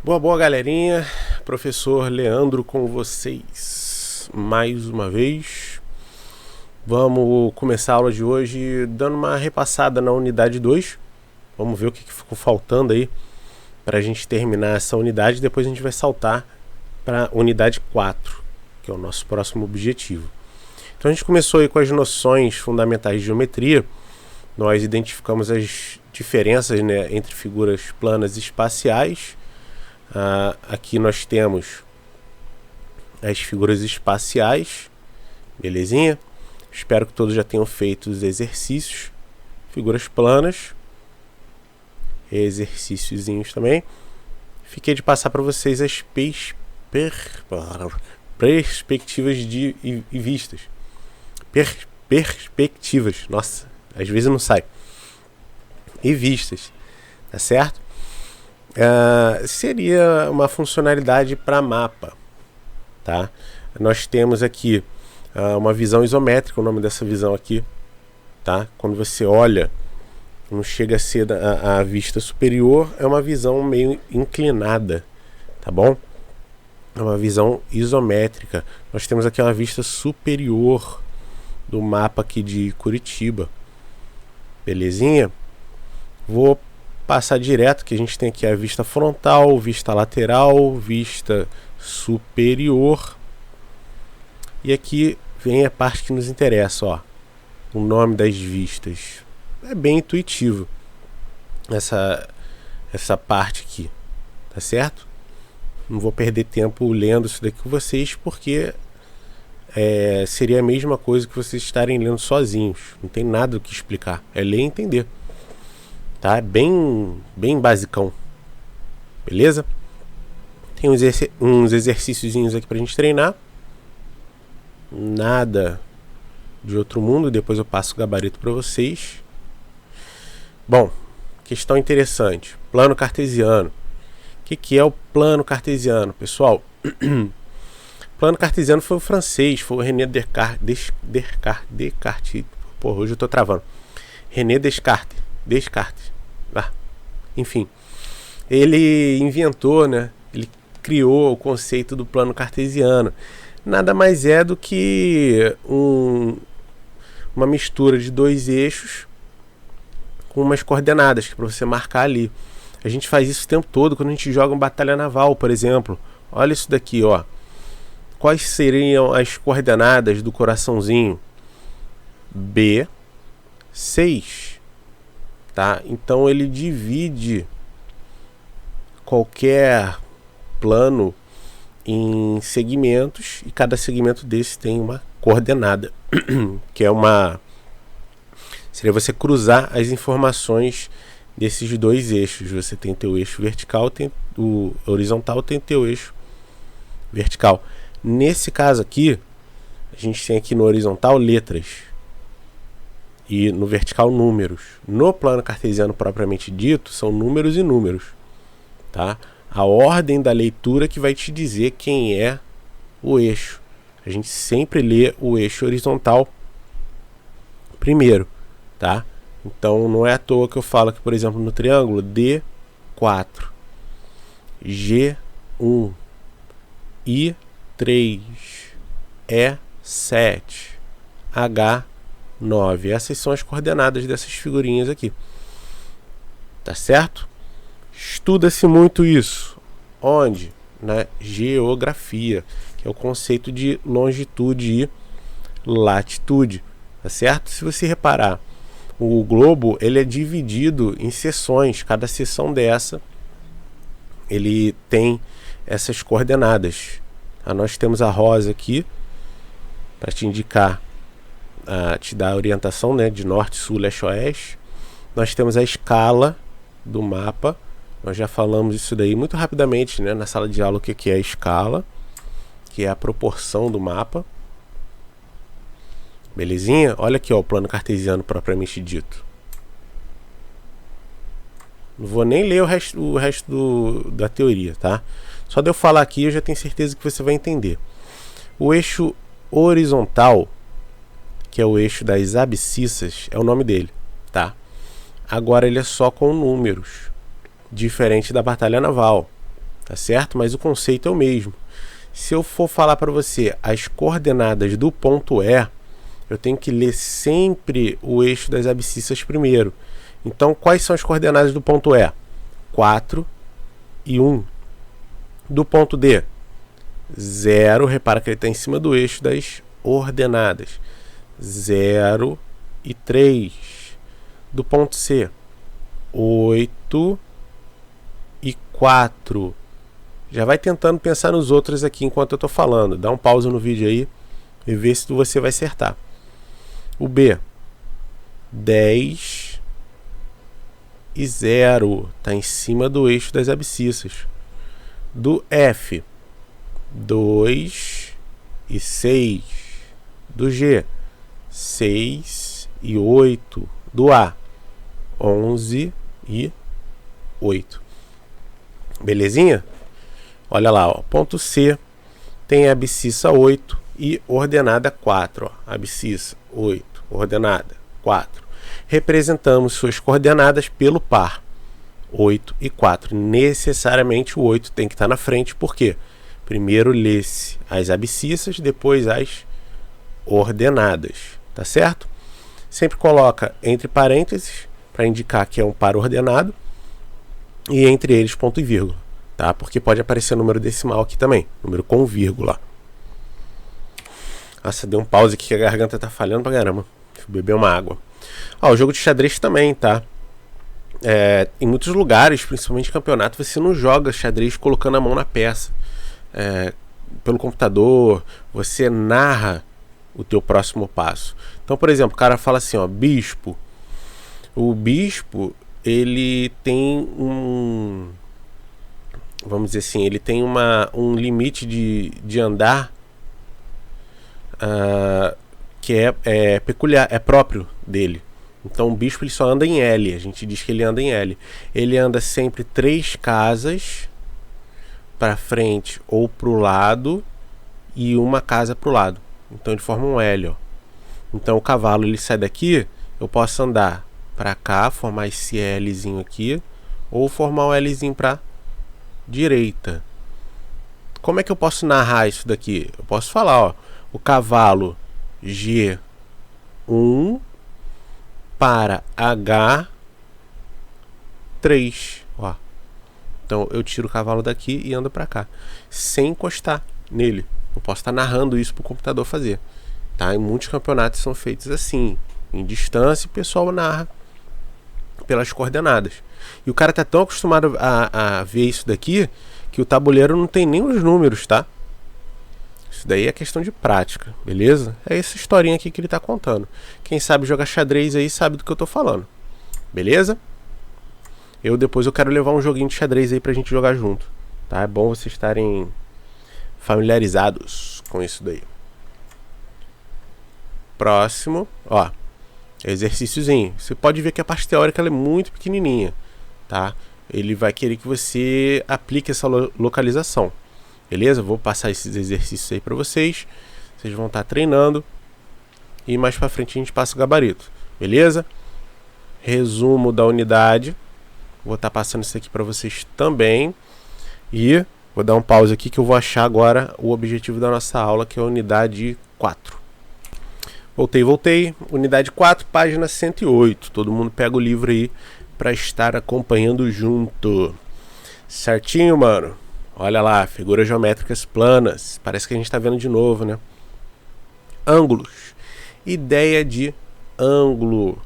Boa, boa, galerinha. Professor Leandro com vocês mais uma vez. Vamos começar a aula de hoje dando uma repassada na unidade 2. Vamos ver o que ficou faltando aí para a gente terminar essa unidade. Depois a gente vai saltar para a unidade 4, que é o nosso próximo objetivo. Então a gente começou aí com as noções fundamentais de geometria. Nós identificamos as diferenças, né, entre figuras planas e espaciais. Aqui nós temos as figuras espaciais, belezinha? Espero que todos já tenham feito os exercícios. Figuras planas, exercíciozinhos também. Fiquei de passar para vocês as perspectivas e vistas. Perspectivas, nossa, às vezes não sai. E vistas, tá certo? Seria uma funcionalidade para mapa, tá? Nós temos aqui uma visão isométrica, o nome dessa visão aqui, tá? Quando você olha, não chega a ser a vista superior, é uma visão meio inclinada, tá bom? É uma visão isométrica. Nós temos aqui uma vista superior do mapa aqui de Curitiba, belezinha? Vou passar direto, que a gente tem aqui a vista frontal, vista lateral, vista superior. E aqui vem a parte que nos interessa, ó. O nome das vistas. É bem intuitivo essa parte aqui, tá certo? Não vou perder tempo lendo isso daqui com vocês, porque seria a mesma coisa que vocês estarem lendo sozinhos. Não tem nada do que explicar, é ler e entender. Tá? Bem basicão. Beleza? Tem uns exercíciozinhos aqui pra gente treinar. Nada de outro mundo. Depois eu passo o gabarito para vocês. Bom, questão interessante. Plano cartesiano. O que é o plano cartesiano, pessoal? Plano cartesiano foi o francês. Foi o René Descartes. Porra, hoje eu tô travando. René Descartes. Enfim, ele inventou, né? Ele criou o conceito do plano cartesiano. Nada mais é do que uma mistura de dois eixos com umas coordenadas para você marcar ali. A gente faz isso o tempo todo quando a gente joga uma batalha naval, por exemplo. Olha isso daqui, ó. Quais seriam as coordenadas do coraçãozinho? B6. Tá? Então ele divide qualquer plano em segmentos e cada segmento desse tem uma coordenada, que é seria você cruzar as informações desses dois eixos. Você tem teu eixo vertical, tem o horizontal, tem teu eixo vertical. Nesse caso aqui, a gente tem aqui no horizontal letras e no vertical números. No plano cartesiano propriamente dito, são números e números, tá? A ordem da leitura que vai te dizer quem é o eixo. A gente sempre lê o eixo horizontal primeiro, tá? Então não é à toa que eu falo que, por exemplo, no triângulo D4, G1, I3, E7, H9. Essas são as coordenadas dessas figurinhas aqui. Tá certo? Estuda-se muito isso. Onde? Na geografia, que é o conceito de longitude e latitude. Tá certo? Se você reparar, o globo ele é dividido em seções. Cada seção dessa ele tem essas coordenadas. Nós temos a rosa aqui para te indicar, te dar a orientação, né, de norte, sul, leste, oeste. Nós temos a escala do mapa. Nós já falamos isso daí muito rapidamente, né, na sala de aula, o que é a escala, que é a proporção do mapa. Belezinha? Olha aqui, ó, o plano cartesiano propriamente dito. Não vou nem ler o resto da teoria, tá? Só de eu falar aqui eu já tenho certeza que você vai entender. O eixo horizontal, que é o eixo das abscissas, é o nome dele, tá? Agora ele é só com números, diferente da batalha naval, tá certo? Mas o conceito é o mesmo. Se eu for falar para você as coordenadas do ponto E, eu tenho que ler sempre o eixo das abscissas primeiro. Então, quais são as coordenadas do ponto E? 4 e 1. Do ponto D, 0. Repara que ele está em cima do eixo das ordenadas. 0 e 3. Do ponto C, 8 e 4. Já vai tentando pensar nos outros aqui enquanto eu estou falando. Dá um pausa no vídeo aí e vê se você vai acertar. O B, 10 e 0. Está em cima do eixo das abscissas. Do F, 2 e 6. Do G, 6 e 8. Do A, 11 e 8. Belezinha? Olha lá, ó. Ponto C tem a abscissa 8 e ordenada 4. Ó. Abscissa 8, ordenada 4. Representamos suas coordenadas pelo par 8 e 4. Necessariamente o 8 tem que estar na frente, porque primeiro lê-se as abscissas, depois as ordenadas. Tá certo? Sempre coloca entre parênteses para indicar que é um par ordenado e entre eles ponto e vírgula, tá? Porque pode aparecer número decimal aqui também, número com vírgula. Nossa, deu um pause aqui que a garganta tá falhando pra caramba. Deixa eu beber uma água. Ó, o jogo de xadrez também, tá? Em muitos lugares, principalmente em campeonato, você não joga xadrez colocando a mão na peça. Pelo computador, você narra o teu próximo passo. Então, por exemplo, o cara fala assim, ó, bispo. O bispo, ele tem vamos dizer assim, ele tem um limite de andar que é peculiar, é próprio dele. Então o bispo ele só anda em L, a gente diz que ele anda em L. Ele anda sempre 3 casas para frente ou para o lado e uma casa para o lado. Então ele forma um L, ó. Então o cavalo ele sai daqui, eu posso andar para cá, formar esse Lzinho aqui, ou formar um Lzinho para direita. Como é que eu posso narrar isso daqui? Eu posso falar, ó, o cavalo G1 para H3, ó. Então eu tiro o cavalo daqui e ando para cá, sem encostar nele. Eu posso estar narrando isso para o computador fazer, tá? Em muitos campeonatos são feitos assim, em distância, o pessoal narra pelas coordenadas. E o cara tá tão acostumado a ver isso daqui que o tabuleiro não tem nem os números, tá? Isso daí é questão de prática, beleza? É essa historinha aqui que ele tá contando. Quem sabe jogar xadrez aí sabe do que eu tô falando, beleza? Depois eu quero levar um joguinho de xadrez aí pra gente jogar junto, tá? É bom vocês estarem familiarizados com isso daí. Próximo, ó, exercíciozinho. Você pode ver que a parte teórica ela é muito pequenininha, tá? Ele vai querer que você aplique essa localização, beleza? Vou passar esses exercícios aí para vocês. Vocês vão estar treinando e mais para frente a gente passa o gabarito, beleza? Resumo da unidade. Vou estar passando isso aqui para vocês também. E vou dar um pause aqui que eu vou achar agora o objetivo da nossa aula, que é a unidade 4. Voltei. Unidade 4, página 108. Todo mundo pega o livro aí para estar acompanhando junto. Certinho, mano? Olha lá, figuras geométricas planas. Parece que a gente está vendo de novo, né? Ângulos. Ideia de ângulo.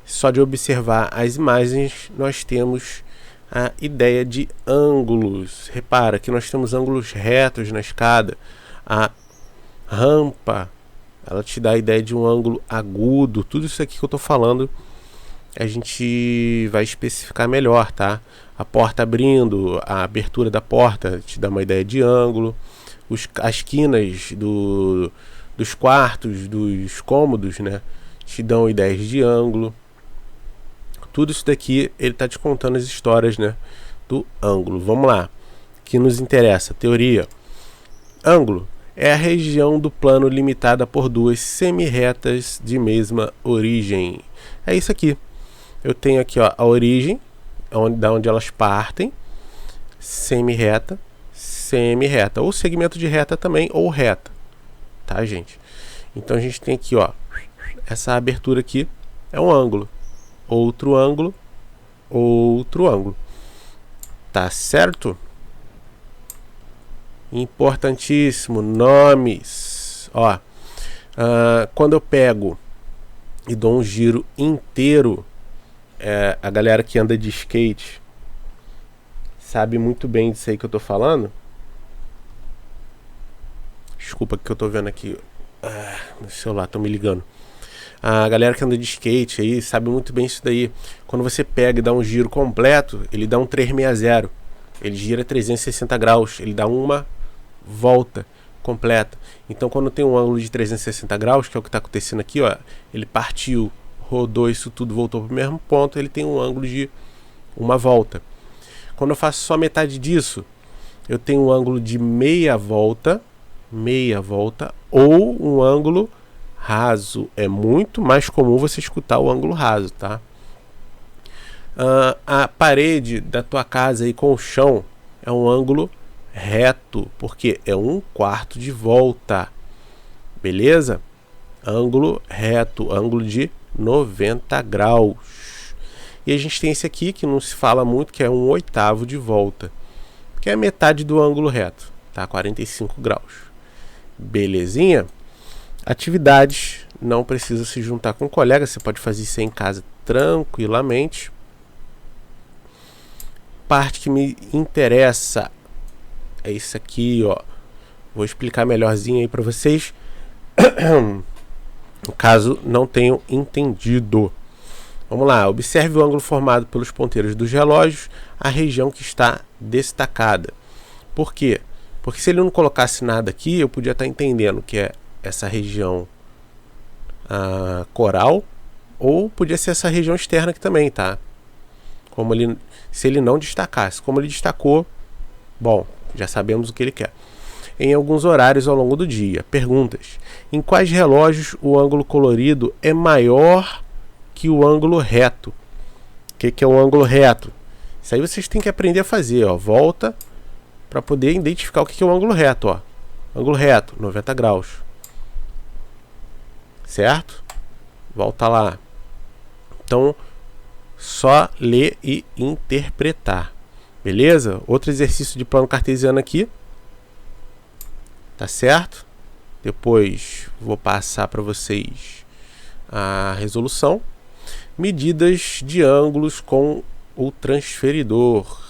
Só de observar as imagens, nós temos a ideia de ângulos. Repara que nós temos ângulos retos na escada. A rampa, ela te dá a ideia de um ângulo agudo. Tudo isso aqui que eu estou falando, a gente vai especificar melhor, tá? A porta abrindo, a abertura da porta te dá uma ideia de ângulo. As quinas dos quartos, dos cômodos, né, te dão ideias de ângulo. Tudo isso daqui, ele está te contando as histórias, né, do ângulo. Vamos lá, que nos interessa, teoria. Ângulo é a região do plano limitada por duas semirretas de mesma origem. É isso aqui. Eu tenho aqui, ó, a origem, da onde elas partem, semi-reta, semi-reta, ou segmento de reta também, ou reta, tá, gente? Então a gente tem aqui, ó, essa abertura aqui é um ângulo, outro ângulo, outro ângulo, tá certo? Importantíssimo, nomes, ó, quando eu pego e dou um giro inteiro, a galera que anda de skate sabe muito bem disso aí que eu tô falando. Desculpa que eu tô vendo aqui no celular, tô me ligando. A galera que anda de skate aí sabe muito bem isso daí. Quando você pega e dá um giro completo, ele dá um 360. Ele gira 360 graus, ele dá uma volta completa. Então quando tem um ângulo de 360 graus, que é o que está acontecendo aqui, ó, ele partiu, rodou isso tudo, voltou para o mesmo ponto, ele tem um ângulo de uma volta. Quando eu faço só metade disso, eu tenho um ângulo de meia volta, ou um ângulo raso. É muito mais comum você escutar o ângulo raso, tá? A parede da tua casa aí com o chão é um ângulo reto, porque é 1/4 de volta, beleza? Ângulo reto, ângulo de 90 graus. E a gente tem esse aqui que não se fala muito, que é 1/8 de volta, que é metade do ângulo reto, tá? 45 graus. Belezinha? Atividades, não precisa se juntar com um colega, você pode fazer isso em casa tranquilamente. Parte que me interessa é isso aqui, ó. Vou explicar melhorzinho aí para vocês, caso não tenham entendido. Vamos lá, observe o ângulo formado pelos ponteiros dos relógios, a região que está destacada. Por quê? Porque se ele não colocasse nada aqui, eu podia estar entendendo que é essa região coral, ou podia ser essa região externa aqui também, tá? Se ele não destacasse. Como ele destacou, bom, já sabemos o que ele quer. Em alguns horários ao longo do dia. Perguntas: em quais relógios o ângulo colorido é maior que o ângulo reto? O que é o ângulo reto? Isso aí vocês têm que aprender a fazer, ó. Volta para poder identificar o que é o ângulo reto, ó. Ângulo reto, 90 graus. Certo? Volta lá. Então, só ler e interpretar. Beleza? Outro exercício de plano cartesiano aqui. Tá certo? Depois vou passar para vocês a resolução. Medidas de ângulos com o transferidor.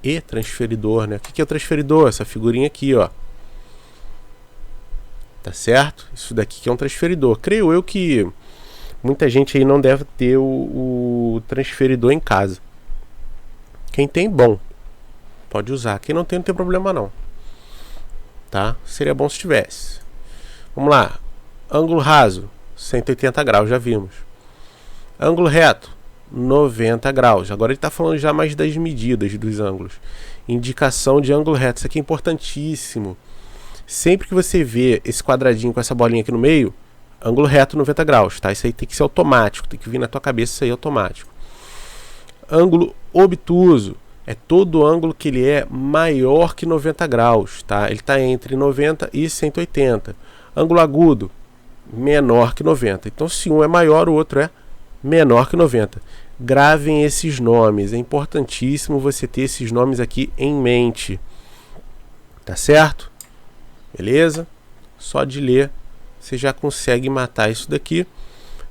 E transferidor, né? O que é o transferidor? Essa figurinha aqui, ó. Tá certo? Isso daqui que é um transferidor. Creio eu que muita gente aí não deve ter o transferidor em casa. Quem tem, bom, pode usar. Quem não tem, não tem problema não. Tá? Seria bom se tivesse. Vamos lá. Ângulo raso, 180 graus, já vimos. Ângulo reto, 90 graus. Agora ele está falando já mais das medidas dos ângulos. Indicação de ângulo reto. Isso aqui é importantíssimo. Sempre que você vê esse quadradinho com essa bolinha aqui no meio, ângulo reto 90 graus, tá? Isso aí tem que ser automático, tem que vir na tua cabeça isso aí automático. Ângulo obtuso é todo ângulo que ele é maior que 90 graus, tá? Ele está entre 90 e 180. Ângulo agudo, menor que 90. Então, se um é maior, o outro é menor que 90. Gravem esses nomes, é importantíssimo você ter esses nomes aqui em mente. Tá certo? Beleza? Só de ler você já consegue matar isso daqui.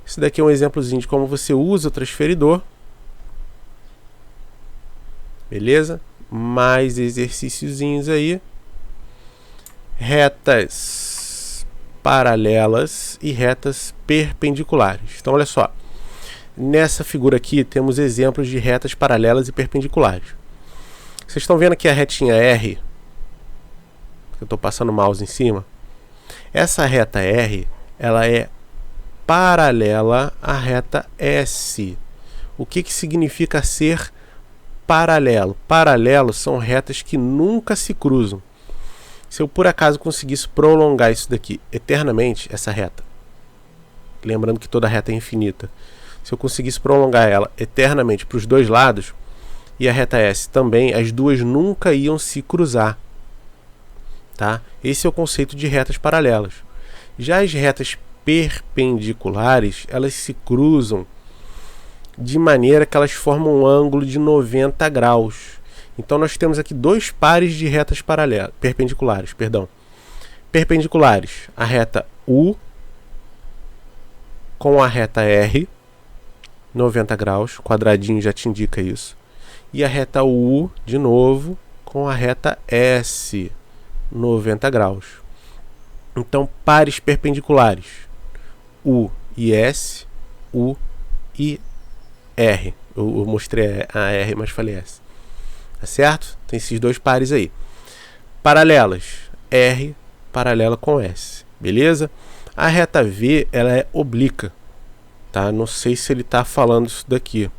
Isso daqui é um exemplozinho de como você usa o transferidor. Beleza? Mais exercíciozinhos aí. Retas paralelas e retas perpendiculares. Então, olha só. Nessa figura aqui temos exemplos de retas paralelas e perpendiculares. Vocês estão vendo aqui a retinha R? Eu estou passando o mouse em cima. Essa reta R, ela é paralela à reta S. O que significa ser paralelo? Paralelos são retas que nunca se cruzam. Se eu por acaso conseguisse prolongar isso daqui eternamente, essa reta, lembrando que toda reta é infinita, se eu conseguisse prolongar ela eternamente para os dois lados, e a reta S também, as duas nunca iam se cruzar. Tá? Esse é o conceito de retas paralelas. Já as retas perpendiculares, elas se cruzam de maneira que elas formam um ângulo de 90 graus. Então nós temos aqui dois pares de retas perpendiculares. Perpendiculares, a reta U com a reta R, 90 graus, quadradinho já te indica isso. E a reta U, de novo, com a reta S, 90 graus. Então, pares perpendiculares, U e S, U e R. Eu mostrei a R, mas falei S. Tá certo? Tem esses dois pares aí. Paralelas, R paralela com S. Beleza? A reta V, ela é oblíqua. Tá? Não sei se ele está falando isso daqui.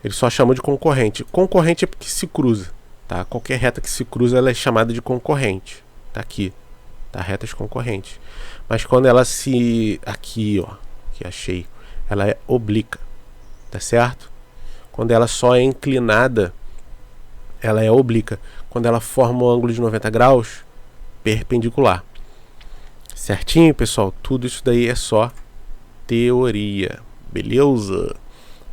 Ele só chamou de concorrente. Concorrente é porque se cruza. Tá? Qualquer reta que se cruza, ela é chamada de concorrente. Tá aqui. Tá? Retas concorrentes. Mas quando ela se... Aqui, ó. Que achei. Ela é oblíqua. Tá certo? Quando ela só é inclinada, ela é oblíqua. Quando ela forma um ângulo de 90 graus, perpendicular. Certinho, pessoal? Tudo isso daí é só teoria. Beleza?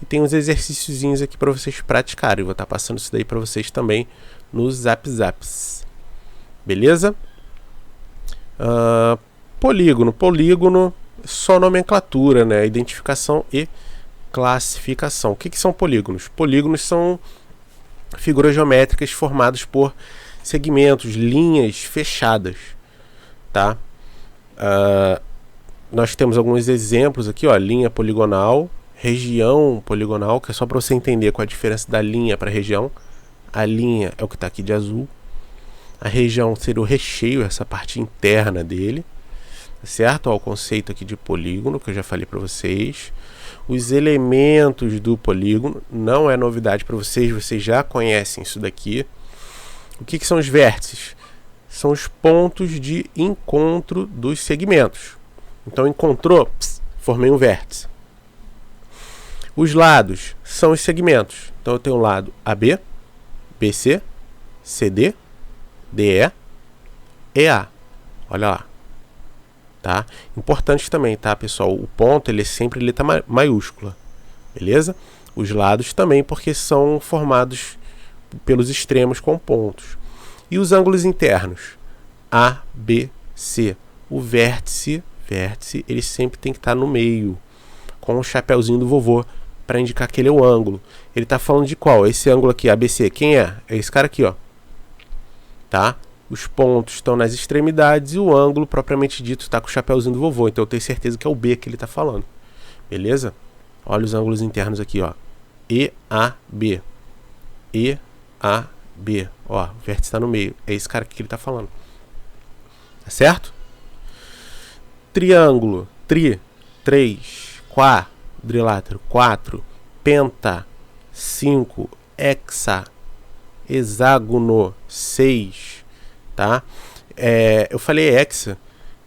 E tem uns exercíciozinhos aqui para vocês praticarem. Eu vou estar passando isso daí para vocês também nos Zaps. Beleza? Polígono. Polígono, só nomenclatura, né? Identificação e classificação. O que são polígonos? Polígonos são figuras geométricas formadas por segmentos, linhas fechadas. Tá? Nós temos alguns exemplos aqui, ó, linha poligonal, região poligonal, que é só para você entender qual é a diferença da linha para a região. A linha é o que está aqui de azul. A região seria o recheio, essa parte interna dele. Certo? Ó, o conceito aqui de polígono, que eu já falei para vocês. Os elementos do polígono, não é novidade para vocês, vocês já conhecem isso daqui. O que são os vértices? São os pontos de encontro dos segmentos. Então, encontrou, formei um vértice. Os lados são os segmentos. Então, eu tenho o lado AB, BC, CD, DE, EA. Olha lá. Tá? Importante também, tá, pessoal? O ponto, ele é sempre letra maiúscula. Beleza? Os lados também, porque são formados pelos extremos com pontos. E os ângulos internos? A, B, C. O vértice, ele sempre tem que estar no meio, com o chapéuzinho do vovô, para indicar que ele é o ângulo. Ele está falando de qual? Esse ângulo aqui, ABC. Quem é? É esse cara aqui, ó. Tá? Os pontos estão nas extremidades e o ângulo, propriamente dito, está com o chapéuzinho do vovô. Então eu tenho certeza que é o B que ele está falando. Beleza? Olha os ângulos internos aqui, ó. EAB. EAB. Ó, o vértice está no meio. É esse cara aqui que ele está falando. Tá certo? Triângulo. 3. Quadrilátero. 4. Penta. 5. Hexa. Hexágono. 6. Tá? Eu falei hexa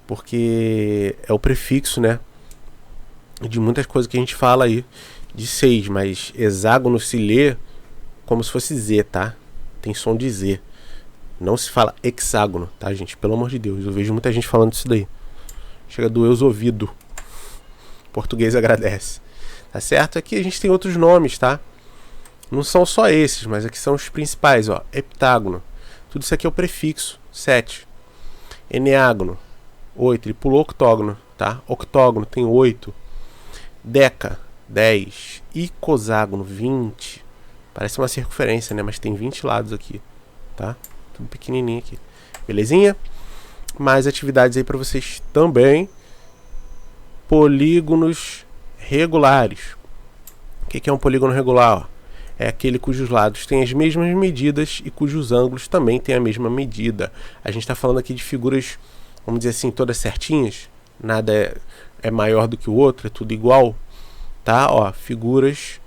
porque é o prefixo, né, de muitas coisas que a gente fala aí de 6, mas hexágono se lê como se fosse Z, tá? Tem som de Z. Não se fala hexágono, tá, gente? Pelo amor de Deus, eu vejo muita gente falando isso daí. Chega a doer os ouvidos. Português agradece. Tá certo? Aqui a gente tem outros nomes, tá? Não são só esses, mas aqui são os principais, ó. Heptágono. Tudo isso aqui é o prefixo, 7. Eneágono, 8. Ele pulou octógono, tá? Octógono tem 8. Deca, 10. Icoságono, 20. Parece uma circunferência, né? Mas tem 20 lados aqui, tá? Tudo pequenininho aqui. Belezinha? Mais atividades aí para vocês também. Polígonos regulares. O que é um polígono regular? Ó? É aquele cujos lados têm as mesmas medidas e cujos ângulos também têm a mesma medida. A gente está falando aqui de figuras, vamos dizer assim, todas certinhas. Nada é maior do que o outro, é tudo igual. Tá? Ó, figuras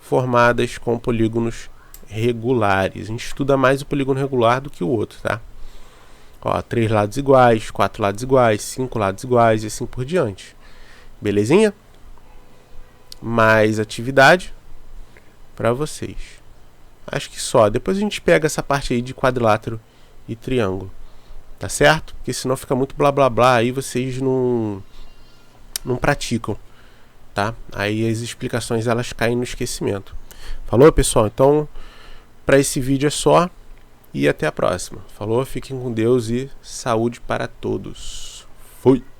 formadas com polígonos regulares. A gente estuda mais o polígono regular do que o outro, tá? Ó, 3 lados iguais, 4 lados iguais, 5 lados iguais e assim por diante. Belezinha? Mais atividade. para vocês. Acho que só. Depois a gente pega essa parte aí de quadrilátero e triângulo. Tá certo? Porque senão fica muito blá blá blá, aí vocês não praticam, tá? Aí as explicações elas caem no esquecimento. Falou, pessoal? Então, para esse vídeo é só e até a próxima. Falou, fiquem com Deus e saúde para todos. Fui!